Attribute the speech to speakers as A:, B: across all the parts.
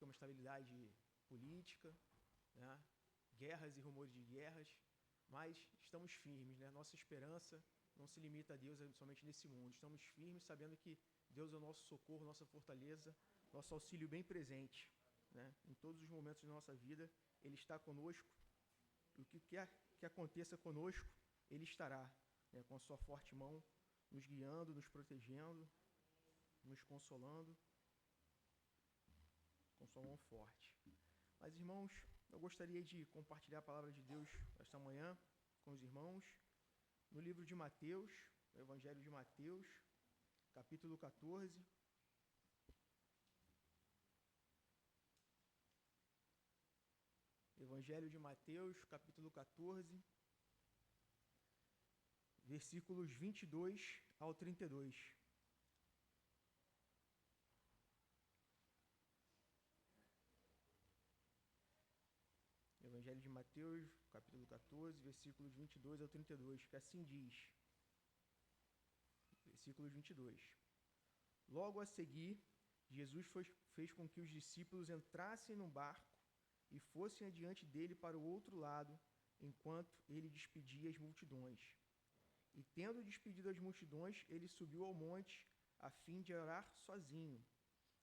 A: uma estabilidade política, né? Guerras e rumores de guerras, mas estamos firmes, né? Nossa esperança não se limita a Deus somente nesse mundo. Estamos firmes sabendo que Deus é o nosso socorro, nossa fortaleza, nosso auxílio bem presente, né? Em todos os momentos da nossa vida, Ele está conosco. E o que quer que aconteça conosco, Ele estará, né? Com a sua forte mão, nos guiando, nos protegendo, nos consolando, com sua mão forte. Mas, irmãos, eu gostaria de compartilhar a palavra de Deus esta manhã com os irmãos, no livro de Mateus, no Evangelho de Mateus, capítulo 14. Evangelho de Mateus, capítulo 14, versículos 22 ao 32. Evangelho de Mateus, capítulo 14, versículos 22 ao 32, que assim diz. Versículos 22. Logo a seguir, Jesus fez com que os discípulos entrassem no barco e fossem adiante dele para o outro lado, enquanto ele despedia as multidões. E tendo despedido as multidões, ele subiu ao monte, a fim de orar sozinho.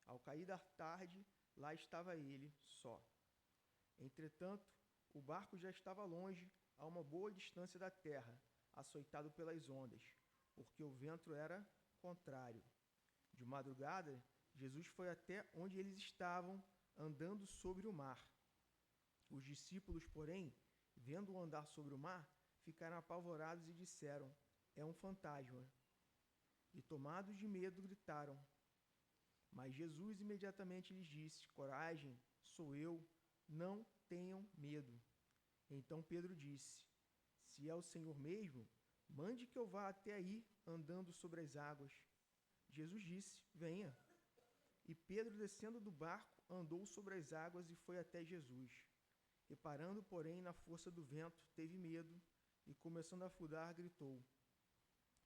A: Ao cair da tarde, lá estava ele, só. Entretanto, o barco já estava longe, a uma boa distância da terra, açoitado pelas ondas, porque o vento era contrário. De madrugada, Jesus foi até onde eles estavam, andando sobre o mar. Os discípulos, porém, vendo-o andar sobre o mar, ficaram apavorados e disseram: é um fantasma. E, tomados de medo, gritaram. Mas Jesus imediatamente lhes disse: coragem, sou eu, não tenham medo. Então Pedro disse: se é o Senhor mesmo, mande que eu vá até aí, andando sobre as águas. Jesus disse: venha. E Pedro, descendo do barco, andou sobre as águas e foi até Jesus. Reparando, porém, na força do vento, teve medo e, começando a afundar, gritou: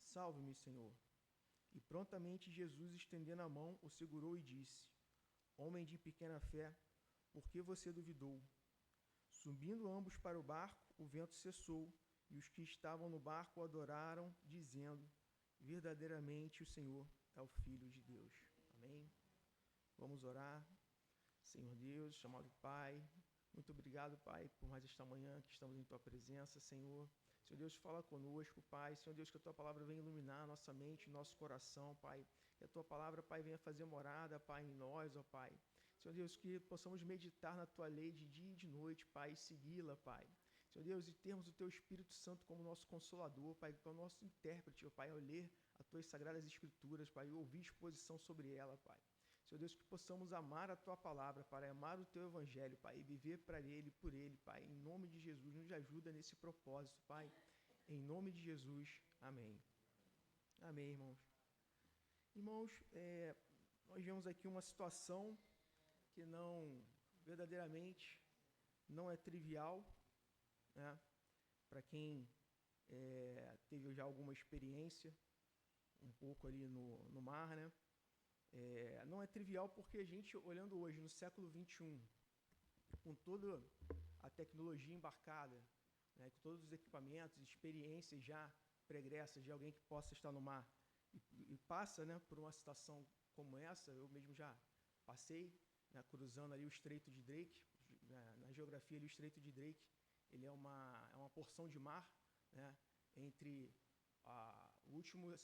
A: salve-me, Senhor. E prontamente Jesus, estendendo a mão, o segurou e disse: homem de pequena fé, por que você duvidou? Subindo ambos para o barco, o vento cessou, e os que estavam no barco o adoraram, dizendo: verdadeiramente o Senhor é o Filho de Deus. Amém? Vamos orar. Senhor Deus, chamado Pai, muito obrigado, Pai, por mais esta manhã que estamos em Tua presença, Senhor. Senhor Deus, fala conosco, Pai. Senhor Deus, que a Tua palavra venha iluminar a nossa mente, nosso coração, Pai. Que a Tua palavra, Pai, venha fazer morada, Pai, em nós, ó Pai. Senhor Deus, que possamos meditar na Tua lei de dia e de noite, Pai, e segui-la, Pai. Senhor Deus, e termos o Teu Espírito Santo como nosso consolador, Pai, como nosso intérprete, ó Pai, ao ler as Tuas sagradas Escrituras, Pai, e ouvir exposição sobre ela, Pai. Senhor Deus, que possamos amar a Tua palavra, Pai, amar o Teu Evangelho, Pai, e viver para Ele, por Ele, Pai. Em nome de Jesus, nos ajuda nesse propósito, Pai. Em nome de Jesus, amém. Amém, irmãos. Irmãos, nós vemos aqui uma situação que verdadeiramente, não é trivial, né? Para quem teve já alguma experiência, um pouco ali no mar, né? Não é trivial porque a gente, olhando hoje, no século XXI, com toda a tecnologia embarcada, né, com todos os equipamentos, experiências já pregressas de alguém que possa estar no mar e passa, né, por uma situação como essa, eu mesmo já passei, né, cruzando ali o Estreito de Drake, na geografia ali o Estreito de Drake, ele é uma porção de mar, né, entre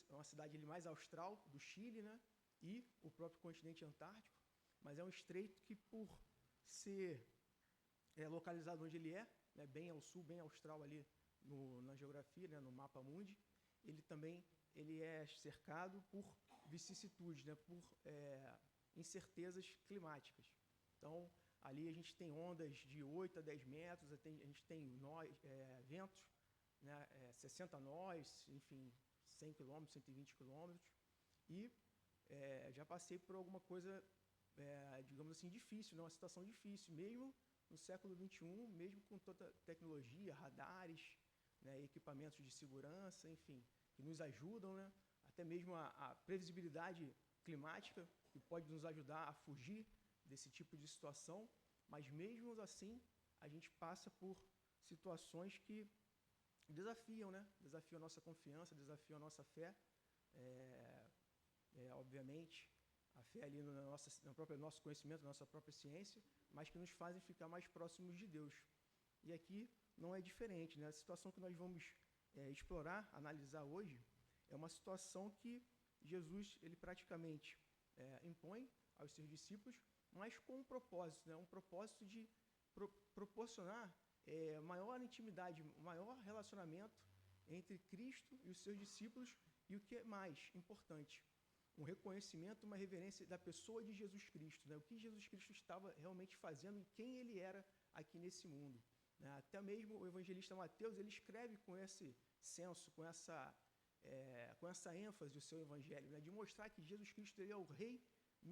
A: uma cidade ali mais austral do Chile, né, e o próprio continente antártico, mas é um estreito que, por ser localizado onde ele é, né, bem ao sul, bem austral ali na geografia, né, no mapa mundi, ele é cercado por vicissitudes, né, por incertezas climáticas. Então, ali a gente tem ondas de 8 a 10 metros, a gente tem ventos, né, 60 nós, enfim, 100 km, 120 km, e já passei por alguma coisa, digamos assim, difícil, né, uma situação difícil, mesmo no século XXI, mesmo com toda a tecnologia, radares, né, equipamentos de segurança, enfim, que nos ajudam, né, até mesmo a previsibilidade climática, que pode nos ajudar a fugir desse tipo de situação, mas mesmo assim a gente passa por situações que desafiam, né? Desafiam a nossa confiança, desafiam a nossa fé, obviamente, a fé ali no próprio nosso conhecimento, na nossa própria ciência, mas que nos fazem ficar mais próximos de Deus. E aqui não é diferente, né? A situação que nós vamos explorar, analisar hoje, é uma situação que Jesus, ele praticamente impõe aos seus discípulos, mas com um propósito, né? Um propósito de proporcionar maior intimidade, maior relacionamento entre Cristo e os seus discípulos, e o que é mais importante, um reconhecimento, uma reverência da pessoa de Jesus Cristo, né? O que Jesus Cristo estava realmente fazendo e quem ele era aqui nesse mundo, né? Até mesmo o evangelista Mateus, ele escreve com esse senso, com essa ênfase o seu evangelho, né? De mostrar que Jesus Cristo, ele é o rei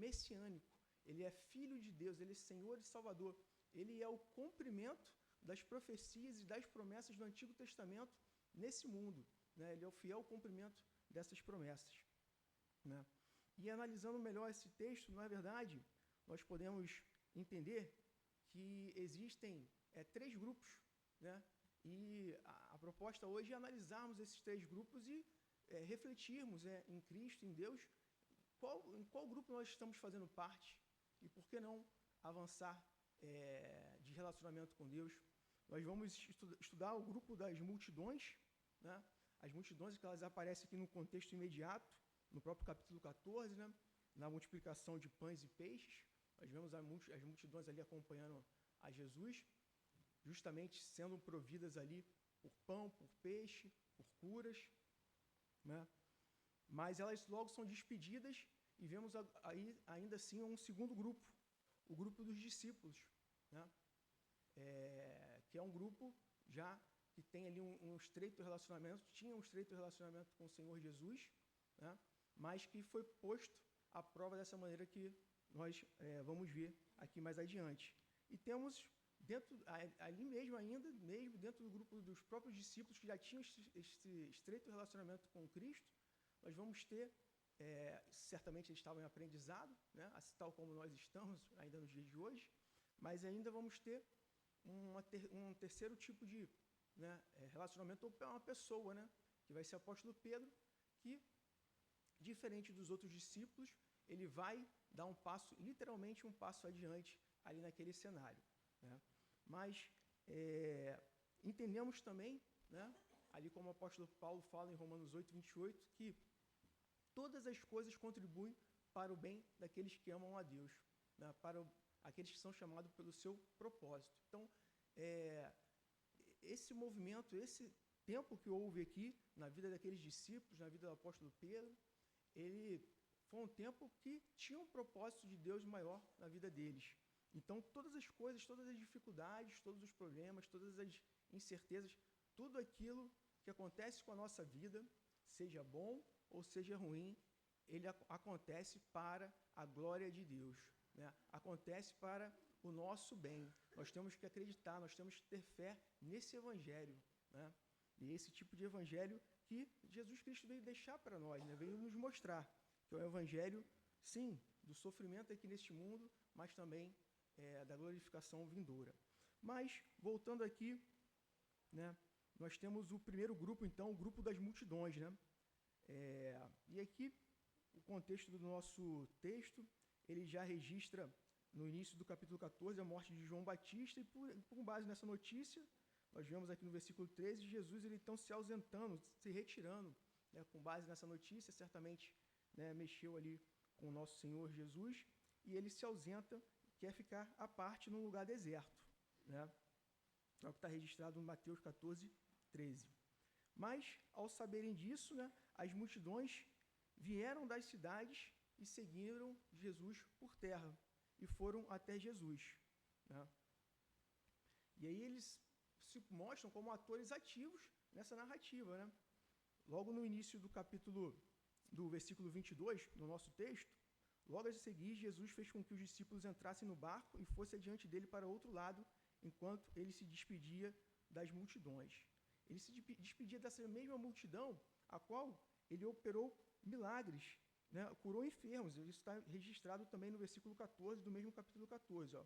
A: messiânico, ele é filho de Deus, ele é Senhor e Salvador, ele é o cumprimento das profecias e das promessas do Antigo Testamento nesse mundo, né? Ele é o fiel cumprimento dessas promessas, né? E analisando melhor esse texto, na verdade, nós podemos entender que existem 3 grupos, né? E a proposta hoje é analisarmos esses 3 grupos e refletirmos em Cristo, em Deus, em qual grupo nós estamos fazendo parte e por que não avançar de relacionamento com Deus. Nós vamos estudar o grupo das multidões, né? As multidões que elas aparecem aqui no contexto imediato, no próprio capítulo 14, né? Na multiplicação de pães e peixes. Nós vemos as multidões ali acompanhando a Jesus, justamente sendo providas ali por pão, por peixe, por curas, né? Mas elas logo são despedidas e vemos aí ainda assim um segundo grupo, o grupo dos discípulos, né? Que é um grupo já que tem ali um estreito relacionamento, tinha um estreito relacionamento com o Senhor Jesus, né? Mas que foi posto à prova dessa maneira que nós vamos ver aqui mais adiante. E temos ali mesmo ainda, mesmo dentro do grupo dos próprios discípulos que já tinham esse estreito relacionamento com Cristo, nós vamos ter, certamente eles estavam em aprendizado, né? Assim, tal como nós estamos ainda nos dias de hoje, mas ainda vamos ter um terceiro tipo de, né, relacionamento, ou uma pessoa, né? Que vai ser o apóstolo Pedro, que, diferente dos outros discípulos, ele vai dar um passo, literalmente um passo adiante ali naquele cenário, né? Mas entendemos também, né, ali como o apóstolo Paulo fala em Romanos 8, 28, que todas as coisas contribuem para o bem daqueles que amam a Deus, né, para aqueles que são chamados pelo seu propósito. Então, esse movimento, esse tempo que houve aqui na vida daqueles discípulos, na vida do apóstolo Pedro, ele foi um tempo que tinha um propósito de Deus maior na vida deles. Então, todas as coisas, todas as dificuldades, todos os problemas, todas as incertezas, tudo aquilo que acontece com a nossa vida, seja bom ou seja ruim, ele acontece para a glória de Deus, né? Acontece para o nosso bem. Nós temos que acreditar, nós temos que ter fé nesse evangelho, né? E esse tipo de evangelho que Jesus Cristo veio deixar para nós, né? Veio nos mostrar que é o evangelho, sim, do sofrimento aqui neste mundo, mas também da glorificação vindoura. Mas, voltando aqui, né, nós temos o primeiro grupo, então, o grupo das multidões, né? E aqui, o contexto do nosso texto, ele já registra, no início do capítulo 14, a morte de João Batista, e com base nessa notícia, nós vemos aqui no versículo 13, Jesus ele então se ausentando, se retirando, né, com base nessa notícia, certamente, né, mexeu ali com o nosso Senhor Jesus, e ele se ausenta, quer ficar à parte num lugar deserto, né? É o que está registrado em Mateus 14, 13. Mas, ao saberem disso, né, as multidões vieram das cidades e seguiram Jesus por terra, e foram até Jesus, né? E aí eles se mostram como atores ativos nessa narrativa, né? Logo no início do versículo 22, no nosso texto, logo a seguir, Jesus fez com que os discípulos entrassem no barco e fossem adiante dele para outro lado, enquanto ele se despedia das multidões. Ele se despedia dessa mesma multidão, a qual ele operou milagres né, curou enfermos. Isso está registrado também no versículo 14 do mesmo capítulo 14. Ó.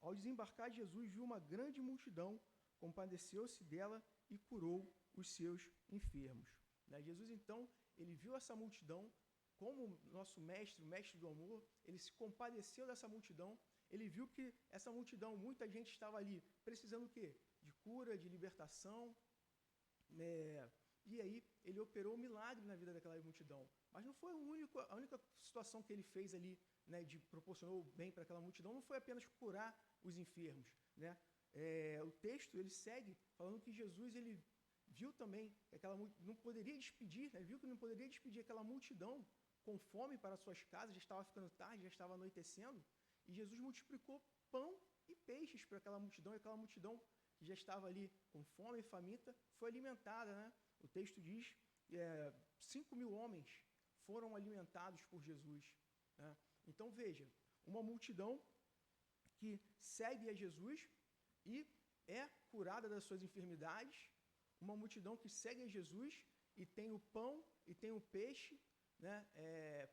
A: Ao desembarcar, Jesus viu uma grande multidão, compadeceu-se dela e curou os seus enfermos. Né? Jesus, então, ele viu essa multidão como nosso mestre, o mestre do amor, ele se compadeceu dessa multidão, ele viu que essa multidão, muita gente estava ali precisando o quê? De cura, de libertação, né? E aí ele operou um milagre na vida daquela multidão. Mas não foi a única situação que ele fez ali, né, de proporcionou bem para aquela multidão, não foi apenas curar os enfermos, né? O texto ele segue falando que Jesus ele viu também que não poderia despedir, né? Viu que não poderia despedir aquela multidão com fome para suas casas, já estava ficando tarde, já estava anoitecendo, e Jesus multiplicou pão e peixes para aquela multidão, e aquela multidão que já estava ali com fome e faminta foi alimentada, né? O texto diz 5.000 homens foram alimentados por Jesus, né? Então veja, uma multidão que segue a Jesus e é curada das suas enfermidades, uma multidão que segue a Jesus e tem o pão e tem o peixe, né,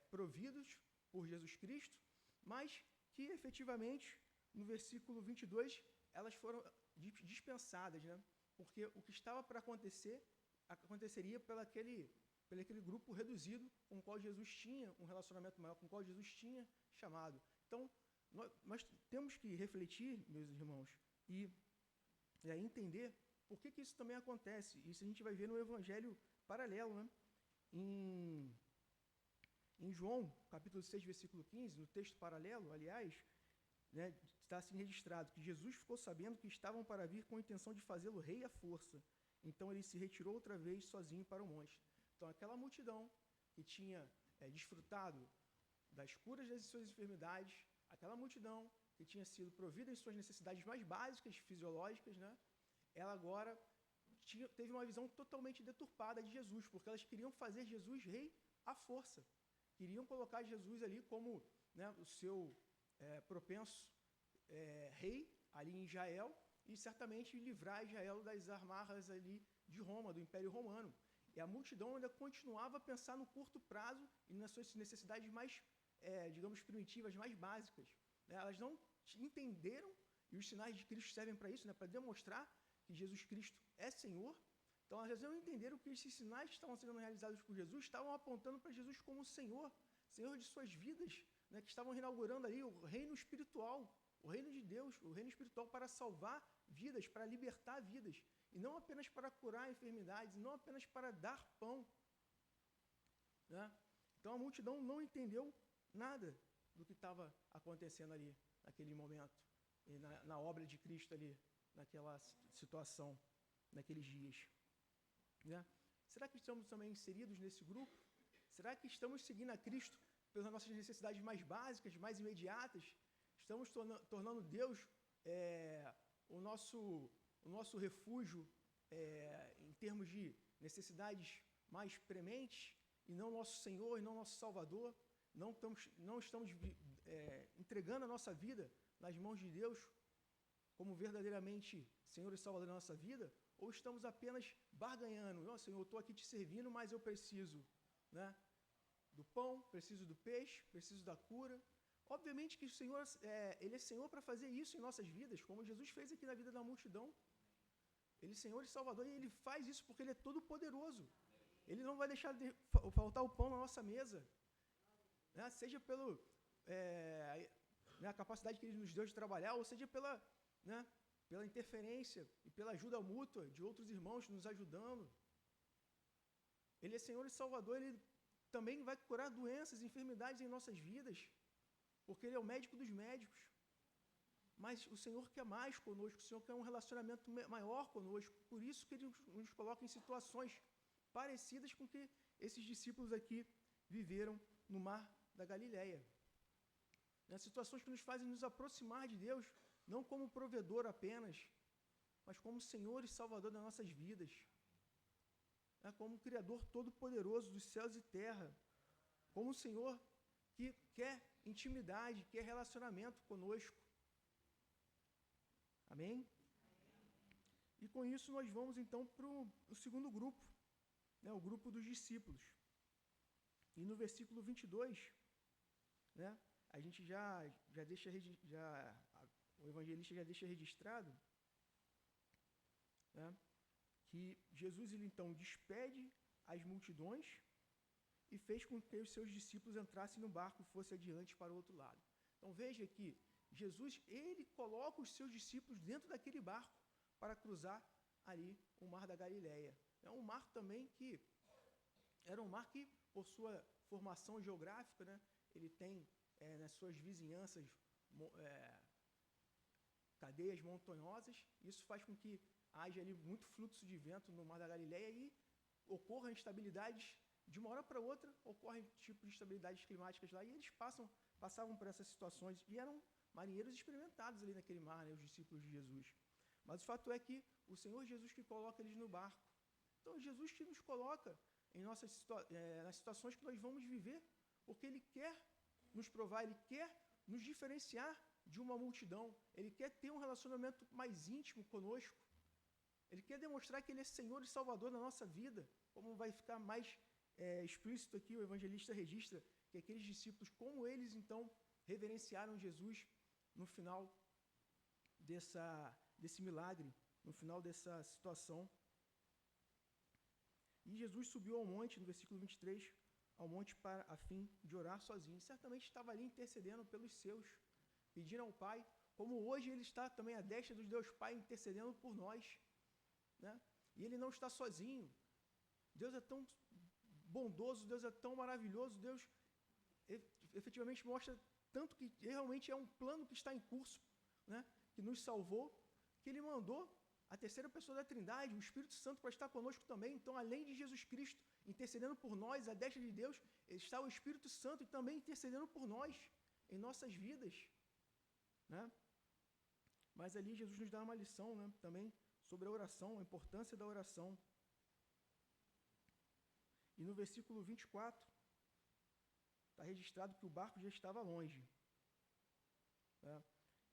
A: providos por Jesus Cristo, mas que efetivamente no versículo 22 elas foram dispensadas, né? Porque o que estava para acontecer aconteceria pelo aquele grupo reduzido com o qual Jesus tinha um relacionamento maior, com o qual Jesus tinha chamado. Então, nós temos que refletir, meus irmãos, e entender por que isso também acontece. Isso a gente vai ver no Evangelho paralelo, né? Em João, capítulo 6, versículo 15, no texto paralelo, aliás, né, está assim registrado que Jesus ficou sabendo que estavam para vir com a intenção de fazê-lo rei à força. Então ele se retirou outra vez sozinho para o monte. Então aquela multidão que tinha desfrutado das curas das suas enfermidades, aquela multidão que tinha sido provida em suas necessidades mais básicas, fisiológicas, né, ela agora teve uma visão totalmente deturpada de Jesus, porque elas queriam fazer Jesus rei à força. Queriam colocar Jesus ali como, né, o seu propenso rei ali em Israel e certamente livrar Israel das amarras ali de Roma, do Império Romano. E a multidão ainda continuava a pensar no curto prazo e nas suas necessidades mais, digamos, primitivas, mais básicas. Né? Elas não entenderam, e os sinais de Cristo servem para isso, né, para demonstrar que Jesus Cristo é Senhor. Então elas não entenderam que esses sinais que estavam sendo realizados por Jesus estavam apontando para Jesus como Senhor, Senhor de suas vidas, né, que estavam inaugurando ali o reino espiritual, o reino de Deus, o reino espiritual para salvar vidas, para libertar vidas, e não apenas para curar enfermidades, não apenas para dar pão. Né? Então a multidão não entendeu nada do que estava acontecendo ali, naquele momento, e na obra de Cristo ali, naquela situação, naqueles dias. Né? Será que estamos também inseridos nesse grupo? Será que estamos seguindo a Cristo pelas nossas necessidades mais básicas, mais imediatas? Estamos tornando Deus o nosso refúgio em termos de necessidades mais prementes, e não nosso Senhor, e não nosso Salvador? Não estamos entregando a nossa vida nas mãos de Deus como verdadeiramente Senhor e Salvador da nossa vida? Ou estamos apenas barganhando? Não, Senhor, eu estou aqui te servindo, mas eu preciso, né, do pão, preciso do peixe, preciso da cura. Obviamente que o Senhor, Ele é Senhor para fazer isso em nossas vidas, como Jesus fez aqui na vida da multidão. Ele é Senhor e Salvador, e Ele faz isso porque Ele é todo poderoso. Ele não vai deixar de faltar o pão na nossa mesa, né? Seja pela capacidade que Ele nos deu de trabalhar, ou seja pela interferência e pela ajuda mútua de outros irmãos nos ajudando. Ele é Senhor e Salvador, Ele também vai curar doenças e enfermidades em nossas vidas, porque Ele é o médico dos médicos. Mas o Senhor quer mais conosco, o Senhor quer um relacionamento maior conosco, por isso que Ele nos coloca em situações parecidas com que esses discípulos aqui viveram no mar da Galileia. Situações que nos fazem nos aproximar de Deus, não como provedor apenas, mas como Senhor e Salvador das nossas vidas, como Criador todo-poderoso dos céus e terra, como o Senhor que quer intimidade, quer relacionamento conosco. Amém? E com isso nós vamos então para o segundo grupo, o grupo dos discípulos. E no versículo 22, né, a gente já deixa, o evangelista já deixa registrado, né, que Jesus, ele então despede as multidões e fez com que os seus discípulos entrassem no barco e fossem adiante para o outro lado. Então veja que Jesus, ele coloca os seus discípulos dentro daquele barco para cruzar ali o Mar da Galileia. É um mar também que era um mar que, por sua formação geográfica, né, ele tem nas suas vizinhanças cadeias montanhosas. Isso faz com que haja ali muito fluxo de vento no Mar da Galileia e ocorram instabilidades de uma hora para outra, ocorrem tipos de instabilidades climáticas lá, e eles passavam por essas situações, e eram marinheiros experimentados ali naquele mar, né, os discípulos de Jesus. Mas o fato é que o Senhor Jesus que coloca eles no barco. Então, Jesus que nos coloca nas situações que nós vamos viver, porque Ele quer nos provar, Ele quer nos diferenciar de uma multidão, Ele quer ter um relacionamento mais íntimo conosco, Ele quer demonstrar que Ele é Senhor e Salvador na nossa vida, como vai ficar mais explícito aqui, o evangelista registra que aqueles discípulos, como eles então reverenciaram Jesus no final desse milagre, no final dessa situação. E Jesus subiu ao monte, no versículo 23, ao monte a fim de orar sozinho. Certamente estava ali intercedendo pelos seus, pedindo ao Pai, como hoje Ele está também à destra do Deus Pai intercedendo por nós, né? E Ele não está sozinho. Deus é tão bondoso, Deus é tão maravilhoso, Deus efetivamente mostra tanto que realmente é um plano que está em curso, né, que nos salvou, que Ele mandou a terceira pessoa da Trindade, o Espírito Santo, para estar conosco também. Então, além de Jesus Cristo intercedendo por nós, à destra de Deus, está o Espírito Santo também intercedendo por nós, em nossas vidas, né? Mas ali Jesus nos dá uma lição, né, também sobre a oração, a importância da oração. E no versículo 24, está registrado que o barco já estava longe.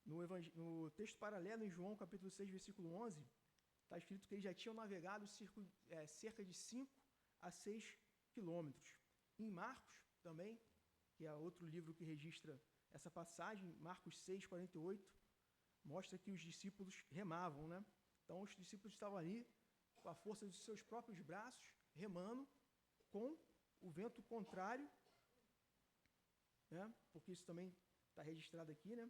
A: No texto paralelo, em João, capítulo 6, versículo 11, está escrito que eles já tinham navegado cerca de 5 a 6 quilômetros. Em Marcos, também, que é outro livro que registra essa passagem, Marcos 6, 48, mostra que os discípulos remavam, né? Então, os discípulos estavam ali, com a força dos seus próprios braços, remando, com o vento contrário, né? Porque isso também está registrado aqui, né?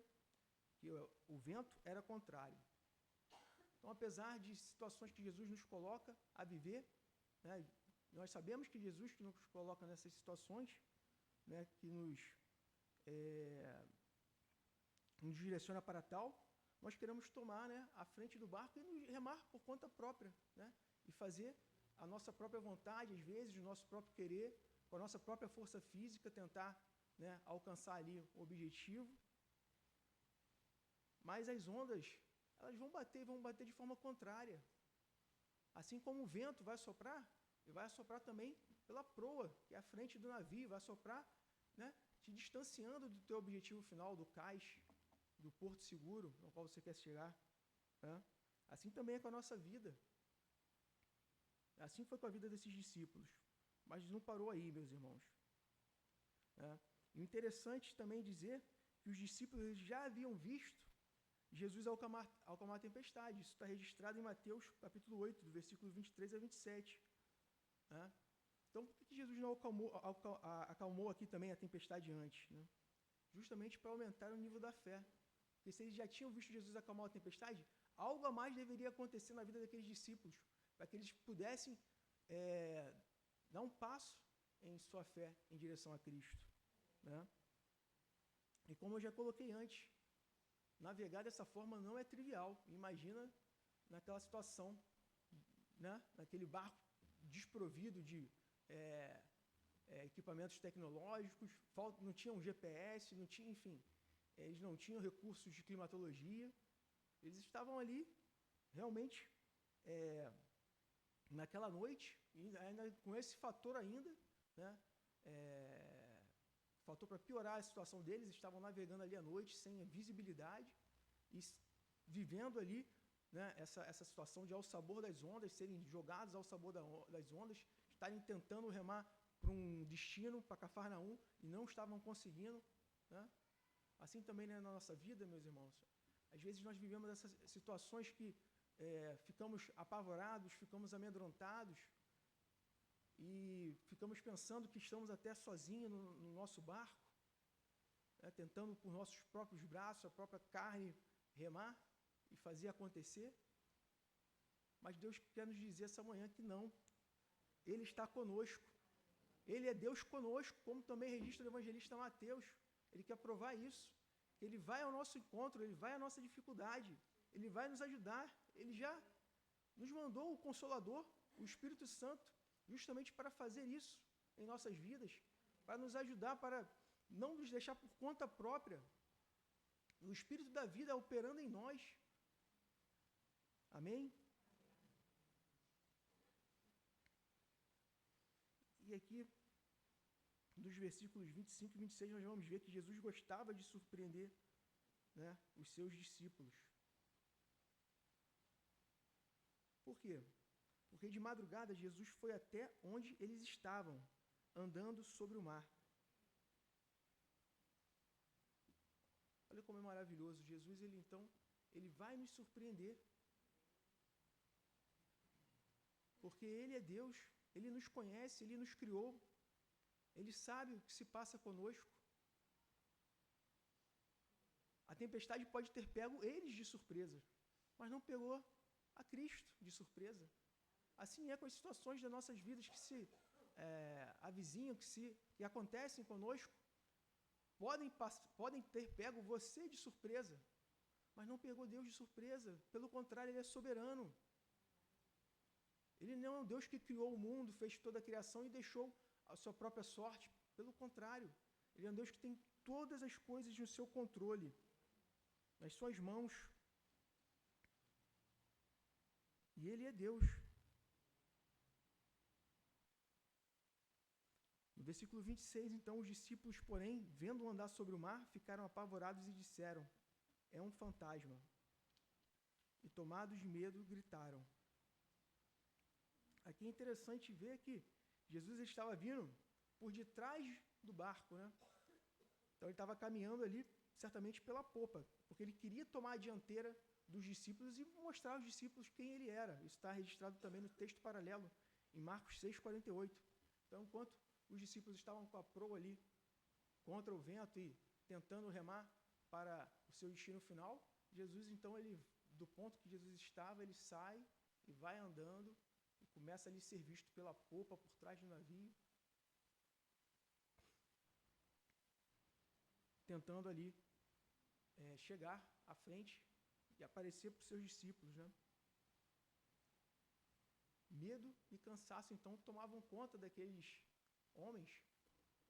A: Que o vento era contrário. Então, apesar de situações que Jesus nos coloca a viver, né, nós sabemos que Jesus que nos coloca nessas situações, né, que nos direciona para tal, nós queremos tomar, né, a frente do barco e nos remar por conta própria, né, e fazer a nossa própria vontade, às vezes, o nosso próprio querer, com a nossa própria força física, tentar, né, alcançar ali o objetivo. Mas as ondas, elas vão bater de forma contrária. Assim como o vento vai soprar, ele vai soprar também pela proa, que é a frente do navio, vai soprar, né, te distanciando do teu objetivo final, do cais, do porto seguro ao qual você quer chegar, né? Assim também é com a nossa vida. Assim foi com a vida desses discípulos. Mas não parou aí, meus irmãos, né? E o interessante também dizer que os discípulos já haviam visto Jesus acalmar a tempestade. Isso está registrado em Mateus capítulo 8, do versículo 23 a 27. Né? Então, por que Jesus não acalmou aqui também a tempestade antes? Né? Justamente para aumentar o nível da fé. Porque se eles já tinham visto Jesus acalmar a tempestade, algo a mais deveria acontecer na vida daqueles discípulos, para que eles pudessem dar um passo em sua fé em direção a Cristo. Né? E como eu já coloquei antes, navegar dessa forma não é trivial. Imagina naquela situação, né? Naquele barco desprovido de equipamentos tecnológicos, não tinham GPS, não tinha, enfim, eles não tinham recursos de climatologia, eles estavam ali realmente naquela noite, e ainda com esse fator ainda, né? Faltou para piorar a situação deles, estavam navegando ali à noite, sem visibilidade, e vivendo ali, né, essa situação de ao sabor das ondas, serem jogados ao sabor das ondas, estarem tentando remar um destino, para Cafarnaum, e não estavam conseguindo, né? Assim também, né, na nossa vida, meus irmãos. Às vezes nós vivemos essas situações que ficamos apavorados, ficamos amedrontados e ficamos pensando que estamos até sozinhos no nosso barco, né, tentando por nossos próprios braços, a própria carne, remar e fazer acontecer. Mas Deus quer nos dizer essa manhã que não. Ele está conosco. Ele é Deus conosco, como também registra o evangelista Mateus. Ele quer provar isso. Ele vai ao nosso encontro, ele vai à nossa dificuldade, ele vai nos ajudar. Ele já nos mandou o Consolador, o Espírito Santo, justamente para fazer isso em nossas vidas, para nos ajudar, para não nos deixar por conta própria. O Espírito da vida operando em nós. Amém? E aqui, dos versículos 25 e 26, nós vamos ver que Jesus gostava de surpreender, né, os seus discípulos. Por quê? Porque de madrugada Jesus foi até onde eles estavam, andando sobre o mar. Olha como é maravilhoso. Jesus, ele vai nos surpreender. Porque Ele é Deus, Ele nos conhece, Ele nos criou, Ele sabe o que se passa conosco. A tempestade pode ter pego eles de surpresa, mas não pegou a Cristo de surpresa. Assim é com as situações das nossas vidas que se avizinham, que acontecem conosco. Podem ter pego você de surpresa, mas não pegou Deus de surpresa. Pelo contrário, Ele é soberano. Ele não é um Deus que criou o mundo, fez toda a criação e deixou a sua própria sorte. Pelo contrário, Ele é um Deus que tem todas as coisas no seu controle, nas suas mãos. E Ele é Deus. No versículo 26, então, os discípulos, porém, vendo-o andar sobre o mar, ficaram apavorados e disseram: é um fantasma. E tomados de medo, gritaram. Aqui é interessante ver que Jesus estava vindo por detrás do barco, né? Então ele estava caminhando ali, certamente pela popa, porque ele queria tomar a dianteira dos discípulos e mostrar aos discípulos quem ele era. Isso está registrado também no texto paralelo, em Marcos 6,48. Então, enquanto os discípulos estavam com a proa ali, contra o vento e tentando remar para o seu destino final, Jesus, então, do ponto que Jesus estava, ele sai e vai andando, e começa ali a ser visto pela popa, por trás do navio, tentando ali chegar à frente e aparecer para os seus discípulos, né? Medo e cansaço, então, tomavam conta daqueles homens.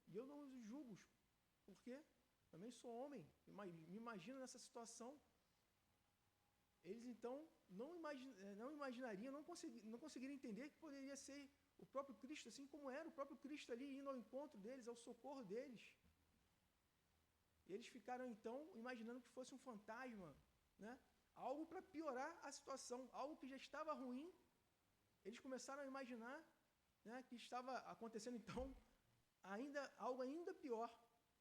A: E eu não os julgo, porque também sou homem, me imagino nessa situação. Eles, então, não imaginariam, não conseguiriam entender que poderia ser o próprio Cristo, assim como era o próprio Cristo ali, indo ao encontro deles, ao socorro deles. Eles ficaram, então, imaginando que fosse um fantasma, né? Algo para piorar a situação, algo que já estava ruim. Eles começaram a imaginar, né, que estava acontecendo, então, algo ainda pior.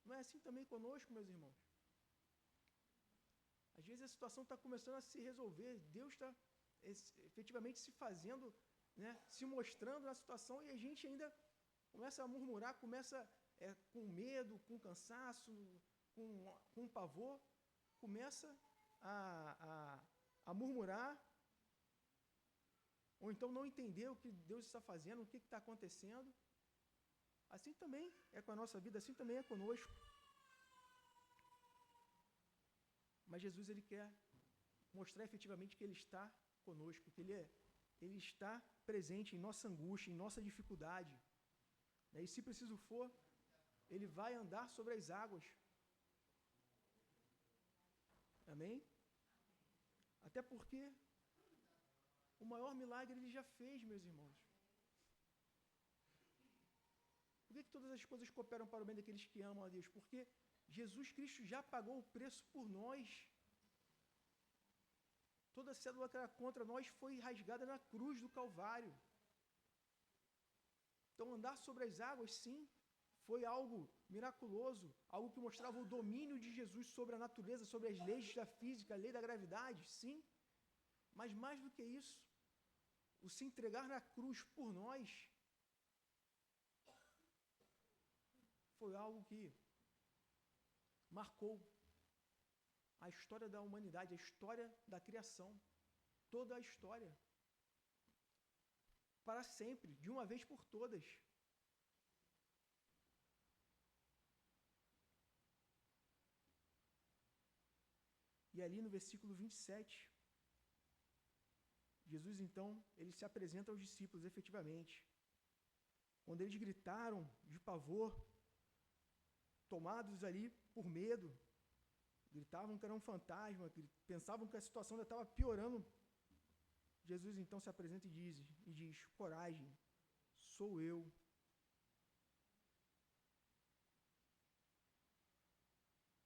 A: Não é assim também conosco, meus irmãos? Às vezes a situação está começando a se resolver, Deus está efetivamente se fazendo, né, se mostrando na situação, e a gente ainda começa a murmurar, começa com medo, com cansaço, com pavor, começa a murmurar, ou então não entender o que Deus está fazendo, o que está acontecendo. Assim também é com a nossa vida, assim também é conosco. Mas Jesus, ele quer mostrar efetivamente que ele está conosco, que ele está presente em nossa angústia, em nossa dificuldade. E se preciso for, ele vai andar sobre as águas. Amém? Até porque o maior milagre ele já fez, meus irmãos. Por que todas as coisas cooperam para o bem daqueles que amam a Deus? Porque Jesus Cristo já pagou o preço por nós. Toda cédula que era contra nós foi rasgada na cruz do Calvário. Então, andar sobre as águas, sim, foi algo miraculoso, algo que mostrava o domínio de Jesus sobre a natureza, sobre as leis da física, a lei da gravidade, sim. Mas mais do que isso, o se entregar na cruz por nós foi algo que marcou a história da humanidade, a história da criação, toda a história, para sempre, de uma vez por todas. E ali no versículo 27, Jesus então, ele se apresenta aos discípulos efetivamente. Quando eles gritaram de pavor, tomados ali por medo, gritavam que era um fantasma, pensavam que a situação ainda estava piorando, Jesus então se apresenta e diz: coragem, sou eu.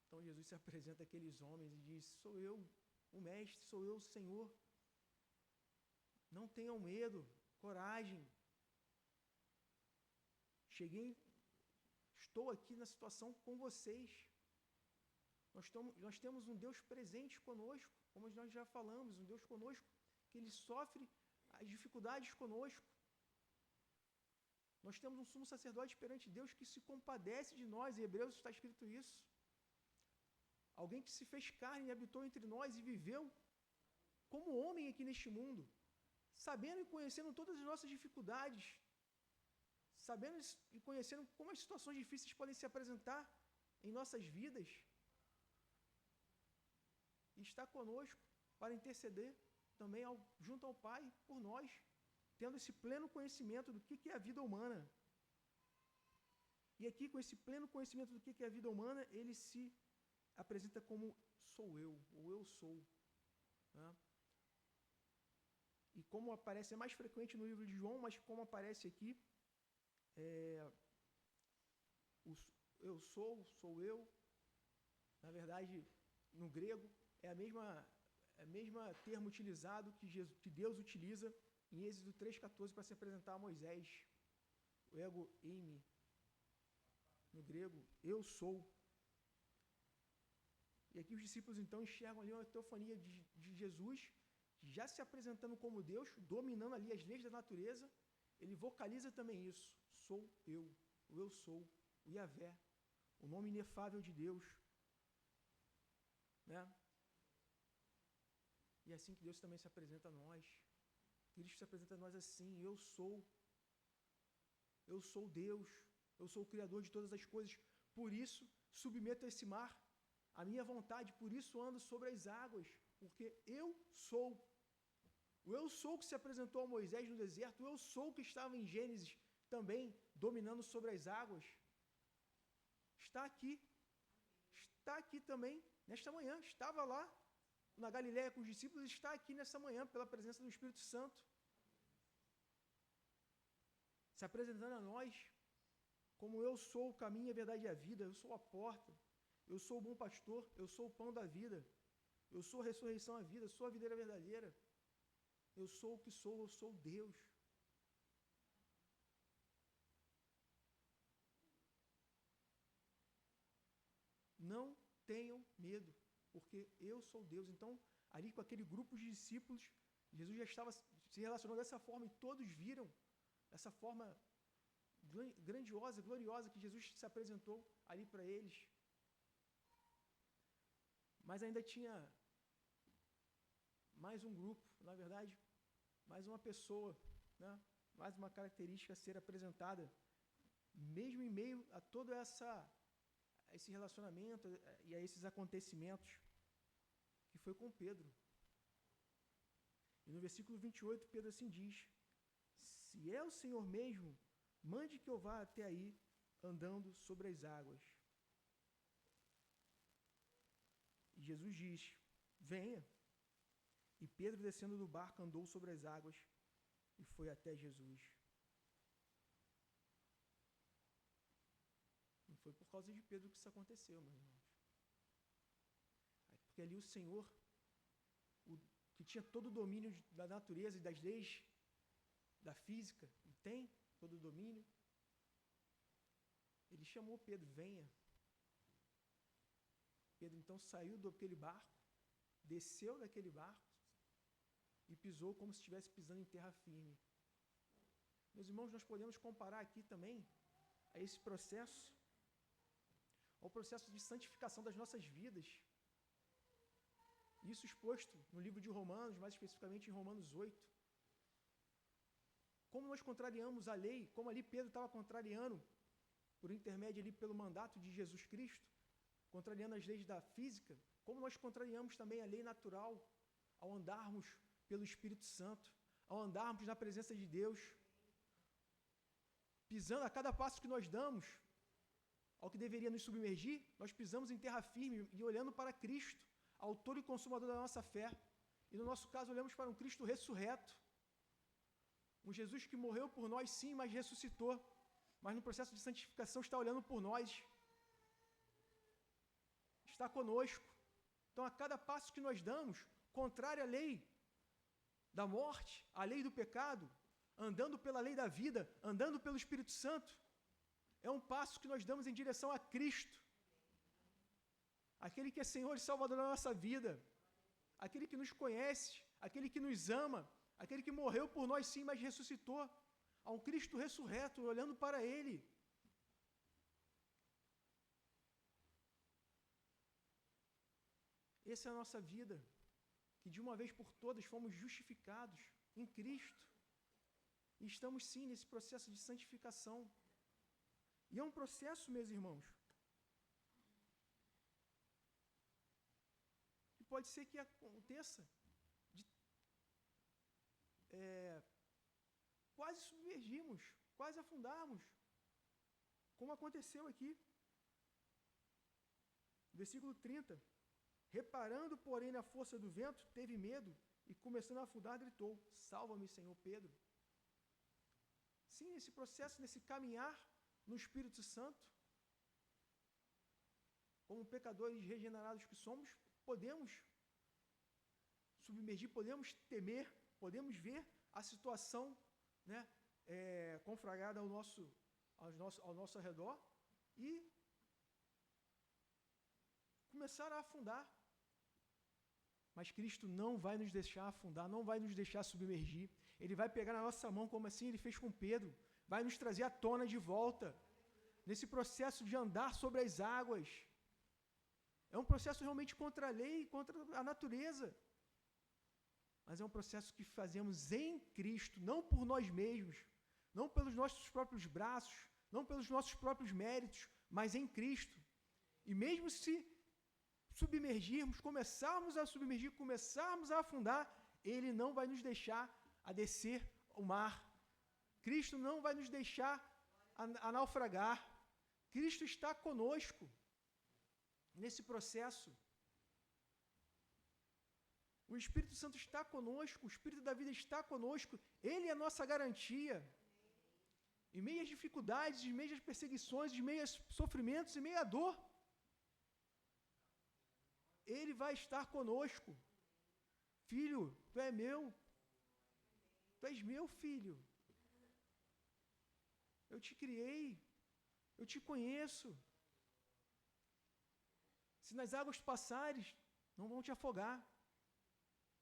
A: Então Jesus se apresenta àqueles homens e diz: sou eu, o Mestre, sou eu, o Senhor. Não tenham medo, coragem. Estou aqui na situação com vocês. Nós temos um Deus presente conosco, como nós já falamos, um Deus conosco, que Ele sofre as dificuldades conosco. Nós temos um sumo sacerdote perante Deus que se compadece de nós, em Hebreus está escrito isso. Alguém que se fez carne e habitou entre nós e viveu como homem aqui neste mundo, sabendo e conhecendo todas as nossas dificuldades, sabendo e conhecendo como as situações difíceis podem se apresentar em nossas vidas, e está conosco para interceder também junto ao Pai por nós, tendo esse pleno conhecimento do que é a vida humana. E aqui, com esse pleno conhecimento do que é a vida humana, ele se apresenta como sou eu, ou eu sou. Né? E como aparece, é mais frequente no livro de João, mas como aparece aqui, eu sou eu, na verdade, no grego, é a mesma termo utilizado que Deus utiliza em Êxodo 3,14 para se apresentar a Moisés. O ego eimi, no grego, eu sou. E aqui os discípulos então enxergam ali uma teofania de Jesus, já se apresentando como Deus, dominando ali as leis da natureza. Ele vocaliza também isso, sou eu, o eu sou, o Yahvé, o nome inefável de Deus. Né? E é assim que Deus também se apresenta a nós. Cristo se apresenta a nós assim: eu sou Deus, eu sou o Criador de todas as coisas, por isso submeto a esse mar a minha vontade, por isso ando sobre as águas, porque eu sou. O eu sou que se apresentou a Moisés no deserto, o eu sou que estava em Gênesis também, dominando sobre as águas, está aqui também, nesta manhã, estava lá na Galileia com os discípulos, está aqui nessa manhã, pela presença do Espírito Santo, se apresentando a nós, como eu sou o caminho, a verdade e a vida, eu sou a porta, eu sou o bom pastor, eu sou o pão da vida, eu sou a ressurreição e a vida, eu sou a videira verdadeira, eu sou o que sou, eu sou Deus. Não tenham medo, porque eu sou Deus. Então, ali com aquele grupo de discípulos, Jesus já estava se relacionando dessa forma e todos viram essa forma grandiosa, gloriosa que Jesus se apresentou ali para eles. Mas ainda tinha mais um grupo, na verdade, mais uma pessoa, né? Mais uma característica a ser apresentada, mesmo em meio a todo esse relacionamento e a esses acontecimentos, que foi com Pedro. E no versículo 28, Pedro assim diz: se é o Senhor mesmo, mande que eu vá até aí, andando sobre as águas. E Jesus diz: venha. E Pedro, descendo do barco, andou sobre as águas e foi até Jesus. Não foi por causa de Pedro que isso aconteceu, meus irmãos. Porque ali o Senhor, que tinha todo o domínio da natureza e das leis da física, e tem todo o domínio, Ele chamou Pedro, venha. Pedro então saiu daquele barco, desceu daquele barco e pisou como se estivesse pisando em terra firme. Meus irmãos, nós podemos comparar aqui também a esse processo, ao processo de santificação das nossas vidas. Isso exposto no livro de Romanos, mais especificamente em Romanos 8. Como nós contrariamos a lei, como ali Pedro estava contrariando, por intermédio ali pelo mandato de Jesus Cristo, contrariando as leis da física, como nós contrariamos também a lei natural, ao andarmos pelo Espírito Santo, ao andarmos na presença de Deus, pisando a cada passo que nós damos, ao que deveria nos submergir, nós pisamos em terra firme e olhando para Cristo, autor e consumador da nossa fé. E no nosso caso, olhamos para um Cristo ressurreto, um Jesus que morreu por nós sim, mas ressuscitou, mas no processo de santificação está olhando por nós, está conosco. Então, a cada passo que nós damos, contrário à lei da morte, à lei do pecado, andando pela lei da vida, andando pelo Espírito Santo, é um passo que nós damos em direção a Cristo, aquele que é Senhor e Salvador da nossa vida, aquele que nos conhece, aquele que nos ama, aquele que morreu por nós sim, mas ressuscitou, a um Cristo ressurreto, olhando para Ele. Essa é a nossa vida, que de uma vez por todas fomos justificados em Cristo. E estamos sim nesse processo de santificação. E é um processo, meus irmãos, que pode ser que aconteça de quase submergirmos, quase afundarmos, como aconteceu aqui. Versículo 30. Reparando, porém, na força do vento, teve medo e, começando a afundar, gritou: salva-me, Senhor. Pedro. Sim, nesse processo, nesse caminhar no Espírito Santo, como pecadores regenerados que somos, podemos submergir, podemos temer, podemos ver a situação, né, conflagrada ao nosso redor e começar a afundar. Mas Cristo não vai nos deixar afundar, não vai nos deixar submergir. Ele vai pegar na nossa mão, como assim Ele fez com Pedro, vai nos trazer à tona de volta, nesse processo de andar sobre as águas. É um processo realmente contra a lei, contra a natureza. Mas é um processo que fazemos em Cristo, não por nós mesmos, não pelos nossos próprios braços, não pelos nossos próprios méritos, mas em Cristo. E mesmo se submergirmos, começarmos a submergir, começarmos a afundar, Ele não vai nos deixar a descer o mar. Cristo não vai nos deixar a naufragar. Cristo está conosco nesse processo. O Espírito Santo está conosco, o Espírito da vida está conosco, Ele é a nossa garantia. Em meio às dificuldades, em meio às perseguições, em meio aos sofrimentos, em meio à dor, Ele vai estar conosco. Filho, tu é meu. Tu és meu, filho. Eu te criei. Eu te conheço. Se nas águas tu passares, não vão te afogar.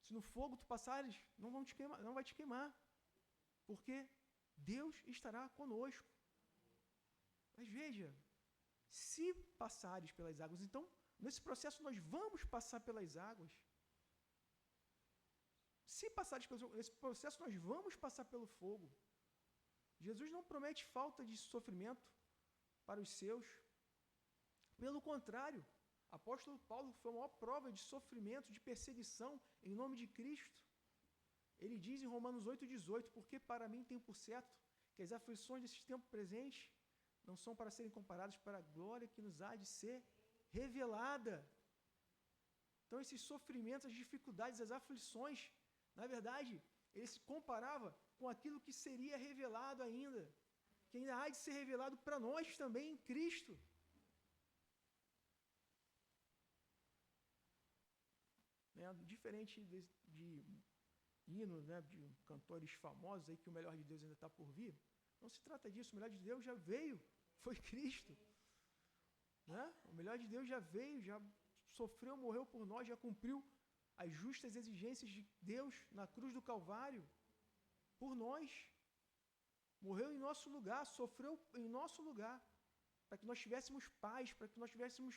A: Se no fogo tu passares, não vai te queimar. Porque Deus estará conosco. Mas veja, se passares pelas águas, então, nesse processo nós vamos passar pelas águas. Se passares nesse processo, nós vamos passar pelo fogo. Jesus não promete falta de sofrimento para os seus. Pelo contrário, apóstolo Paulo foi a maior prova de sofrimento, de perseguição em nome de Cristo. Ele diz em Romanos 8,18: porque para mim tenho por certo que as aflições desse tempo presente não são para serem comparadas para a glória que nos há de ser revelada. Então, esses sofrimentos, as dificuldades, as aflições, na verdade, ele se comparava com aquilo que seria revelado ainda, que ainda há de ser revelado para nós também em Cristo. Né? Diferente de hinos, né, de cantores famosos, aí, que o melhor de Deus ainda está por vir, não se trata disso. O melhor de Deus já veio, Foi Cristo. Né? O melhor de Deus já veio, já sofreu, morreu por nós, já cumpriu as justas exigências de Deus na cruz do Calvário, por nós. Morreu em nosso lugar, sofreu em nosso lugar, para que nós tivéssemos paz, para que nós tivéssemos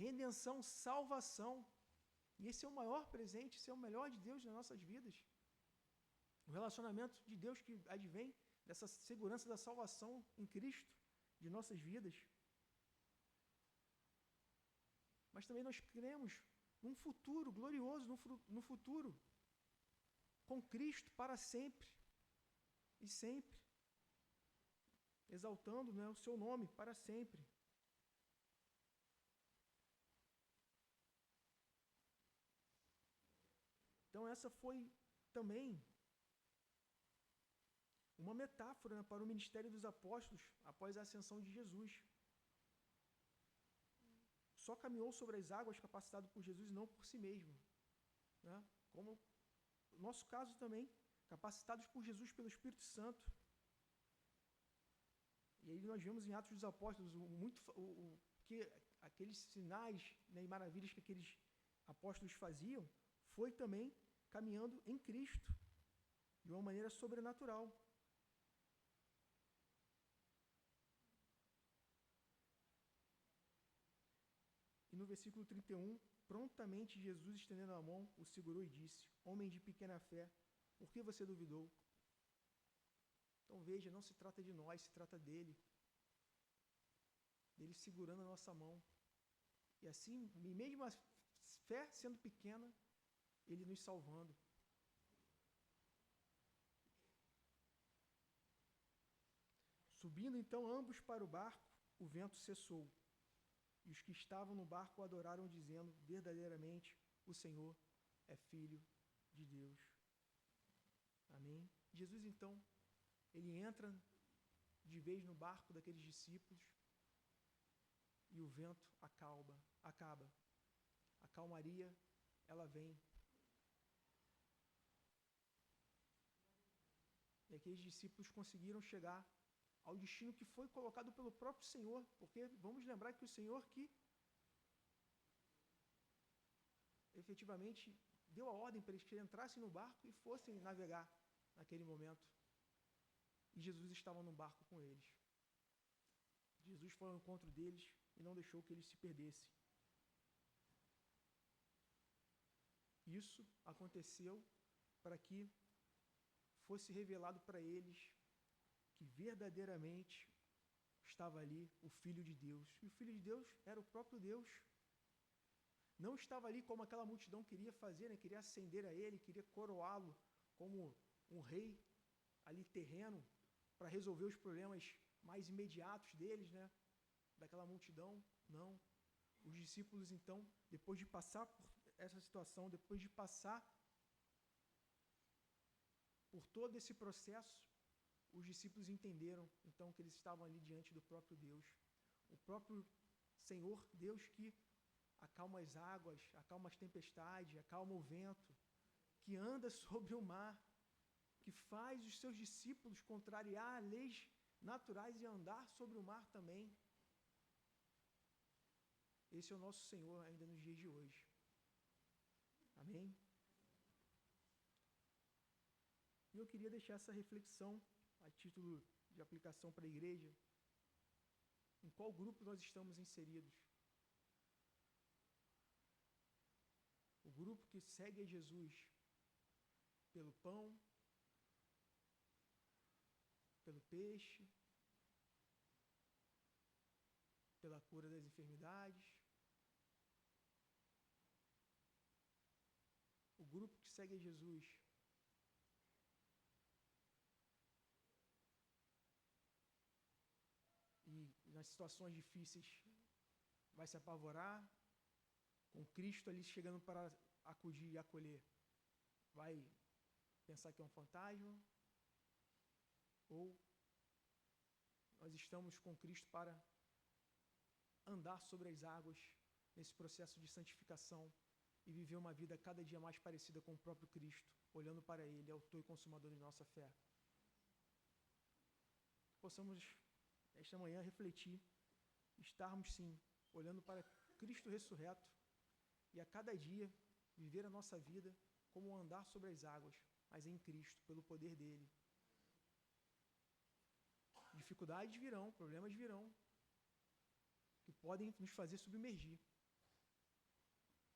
A: redenção, salvação. E esse é o maior presente, esse é o melhor de Deus nas nossas vidas. O relacionamento de Deus que advém dessa segurança da salvação em Cristo, de nossas vidas. Mas também nós cremos num futuro glorioso, no futuro, com Cristo para sempre e sempre, exaltando, né, o seu nome para sempre. Então essa foi também uma metáfora, né, para o ministério dos apóstolos após a ascensão de Jesus. Só caminhou sobre as águas capacitado por Jesus e não por si mesmo. Né? Como o nosso caso também, capacitados por Jesus pelo Espírito Santo. E aí nós vemos em Atos dos Apóstolos que aqueles sinais, né, e maravilhas que aqueles apóstolos faziam, foi também caminhando em Cristo, de uma maneira sobrenatural. E no versículo 31, prontamente Jesus, estendendo a mão, o segurou e disse: Homem de pequena fé, por que você duvidou? Então veja, não se trata de nós, se trata dele. Dele segurando a nossa mão. E assim, mesmo a fé sendo pequena, ele nos salvando. Subindo então ambos para o barco, o vento cessou. E os que estavam no barco o adoraram, dizendo: verdadeiramente, o Senhor é Filho de Deus. Amém? Jesus, então, ele entra de vez no barco daqueles discípulos e o vento acaba. A calmaria, ela vem. E aqueles discípulos conseguiram chegar ao destino que foi colocado pelo próprio Senhor, porque vamos lembrar que o Senhor que efetivamente deu a ordem para eles que entrassem no barco e fossem navegar naquele momento. E Jesus estava no barco com eles. Jesus foi ao encontro deles e não deixou que eles se perdessem. Isso aconteceu para que fosse revelado para eles que verdadeiramente estava ali o Filho de Deus. E o Filho de Deus era o próprio Deus. Não estava ali como aquela multidão queria fazer, né? Queria ascender a ele, queria coroá-lo como um rei ali terreno para resolver os problemas mais imediatos deles, né? Daquela multidão. Não. Os discípulos, então, depois de passar por essa situação, depois de passar por todo esse processo, os discípulos entenderam, então, que eles estavam ali diante do próprio Deus. O próprio Senhor, Deus que acalma as águas, acalma as tempestades, acalma o vento, que anda sobre o mar, que faz os seus discípulos contrariar leis naturais e andar sobre o mar também. Esse é o nosso Senhor ainda nos dias de hoje. Amém? E eu queria deixar essa reflexão a título de aplicação para a igreja. Em qual grupo nós estamos inseridos? O grupo que segue a Jesus pelo pão, pelo peixe, pela cura das enfermidades. O grupo que segue a Jesus e nas situações difíceis vai se apavorar, com Cristo ali chegando para acudir e acolher, vai pensar que é um fantasma, ou nós estamos com Cristo para andar sobre as águas nesse processo de santificação e viver uma vida cada dia mais parecida com o próprio Cristo, olhando para Ele, autor e consumador de nossa fé. Possamos esta manhã, refletir, estarmos, sim, olhando para Cristo ressurreto e a cada dia viver a nossa vida como andar sobre as águas, mas em Cristo, pelo poder dele. Dificuldades virão, problemas virão, que podem nos fazer submergir.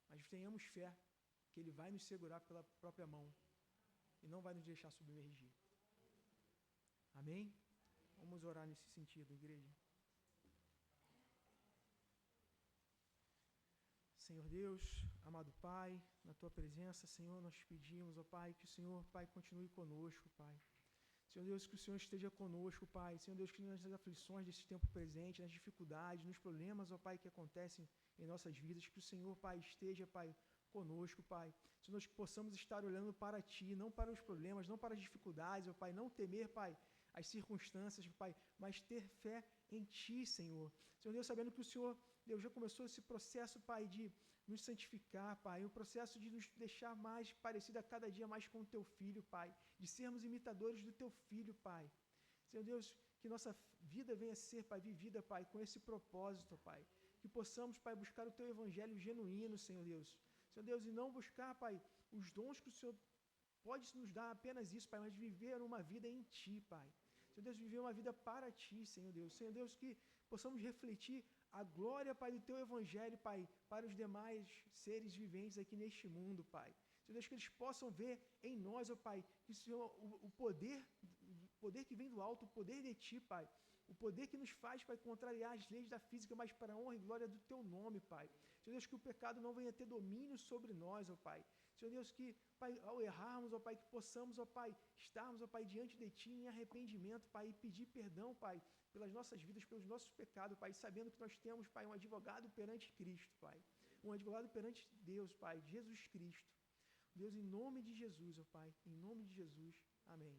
A: Mas tenhamos fé que ele vai nos segurar pela própria mão e não vai nos deixar submergir. Amém? Vamos orar nesse sentido, igreja. Senhor Deus, amado Pai, na Tua presença, Senhor, nós te pedimos, ó Pai, que o Senhor, Pai, continue conosco, Pai. Senhor Deus, que o Senhor esteja conosco, Pai. Senhor Deus, que nas aflições desse tempo presente, nas dificuldades, nos problemas, ó Pai, que acontecem em nossas vidas, que o Senhor, Pai, esteja, Pai, conosco, Pai. Senhor, que possamos estar olhando para Ti, não para os problemas, não para as dificuldades, ó Pai, não temer, Pai, as circunstâncias, Pai, mas ter fé em Ti, Senhor. Senhor Deus, sabendo que o Senhor, Deus, já começou esse processo, Pai, de nos santificar, Pai, o processo de nos deixar mais parecido a cada dia mais com o Teu Filho, Pai, de sermos imitadores do Teu Filho, Pai. Senhor Deus, que nossa vida venha a ser, Pai, vivida, Pai, com esse propósito, Pai, que possamos, Pai, buscar o Teu Evangelho genuíno, Senhor Deus. Senhor Deus, e não buscar, Pai, os dons que o Senhor pode nos dar apenas isso, Pai, mas viver uma vida em Ti, Pai. Senhor Deus, viver uma vida para Ti, Senhor Deus. Senhor Deus, que possamos refletir a glória, Pai, do Teu Evangelho, Pai, para os demais seres viventes aqui neste mundo, Pai. Senhor Deus, que eles possam ver em nós, ó Pai, que Senhor, o poder que vem do alto, o poder de Ti, Pai, o poder que nos faz, Pai, contrariar as leis da física, mas para a honra e glória do Teu nome, Pai. Senhor Deus, que o pecado não venha ter domínio sobre nós, ó Pai. Senhor Deus, que, Pai, ao errarmos, ó Pai, que possamos, ó Pai, estarmos, ó Pai, diante de Ti em arrependimento, Pai, e pedir perdão, Pai, pelas nossas vidas, pelos nossos pecados, Pai, sabendo que nós temos, Pai, um advogado perante Cristo, Pai. Um advogado perante Deus, Pai, Jesus Cristo. Deus, em nome de Jesus, ó Pai, em nome de Jesus. Amém.